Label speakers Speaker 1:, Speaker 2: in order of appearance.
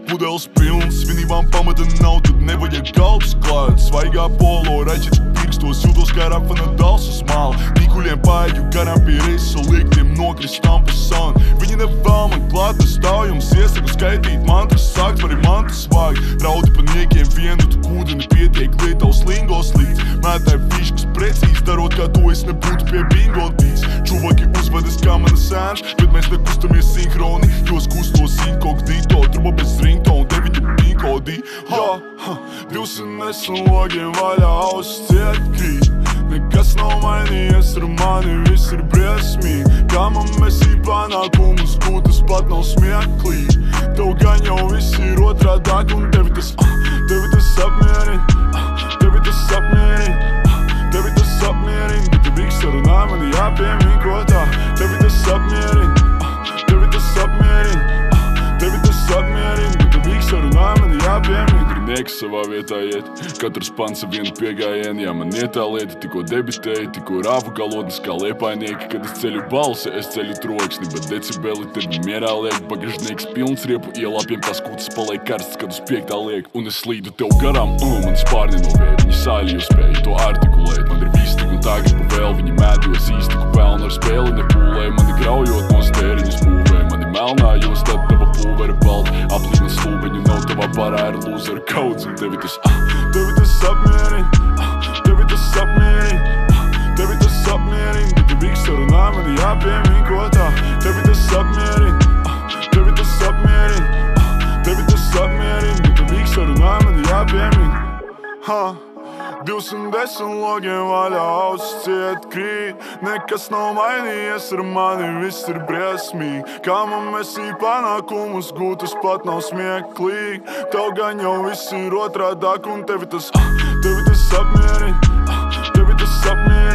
Speaker 1: pudeles pilns. Svinībām pamata nav, tad nevajag galvas klāt. Svaigā polo, raķetes pirkstos, jūtos kā Rafa Nadals uz māla. Nīkuļiem paeģu garām pie reizes, liektiem nokristām pa sanu. Viņi nevēl man klāt, tas stāv jums iesaku skaitīt mantras, sākt vari mantas vāgt. Raudi pa niekiem vienu, tu kūdeni pietiek, lietavs lingos līdz. Mētāji fiškas precīzi, darot kā to es nebūtu pie bingo dīs. Čuvaki uzvedas kā mana sēns, bet mēs nekustamies sinhroni, jos kustos inkognito, truba bez ringtone, 9 pinkodi. 210 logiem vaļā, ausis ciet krīt. Nekas nav mainījies ar mani, viss ir briesmīgi. Kā man mesī panākumus gūt, tas pat nav smieklīgi. Tev gan jau viss ir otrādāk, un tevi tas apmierin. Tevi tas apmierin, tevi tas apmierin. Bet tev rīks sarunā, man jāpiemīn ko tā. Tevi tas apmierin, tevi tas apmierin. Tevi tas apmierin, bet tev rīks sarunā, man jāpiemīn. Nieks savā vietā iet, katrs pants ar vienu piegājienu. Jā, man iet tā lieta, tikko debitēju, tikko rāvu galotnes kā liepainieki. Kad es ceļu balsi, es ceļu troksni, bet decibeli tevi mierā liek. Bagažnieks pilns riepu ielāpiem, tās kūtas paliek karsts, kad uz 5. liek. Un es slīdu tev garām, man spārni novēja, viņi sāļi uzspēja to artikulēt. Man ir viss tik un tā gribu vēl, viņi mēdījos īstiku pelnu ar spēli nepūlē. Mani graujot no stēriņas būvē, mani melnājos, tad tava pulvera balta. Aplīna slūbeņu nav tavā barā ir lūzera kauds, un tevi tas apmierin, tevi tas apmierin, tevi tas apmierin. Bet tev rīks sarunā, man jāpiemīn ko tā. Tevi tas apmierin, tevi tas apmierin, tevi tas apmierin. Bet tev rīks sarunā, man jāpiemīn. 210 logiem vaļā, ausis ciet krīt. Nekas nav mainījies ar mani, viss ir briesmīgi. Kā man mesī panākumus gūt, tas pat nav smieklīgi. Tev gan jau viss ir otrādāk, un tevi tas apmierin, tevi tas apmierin.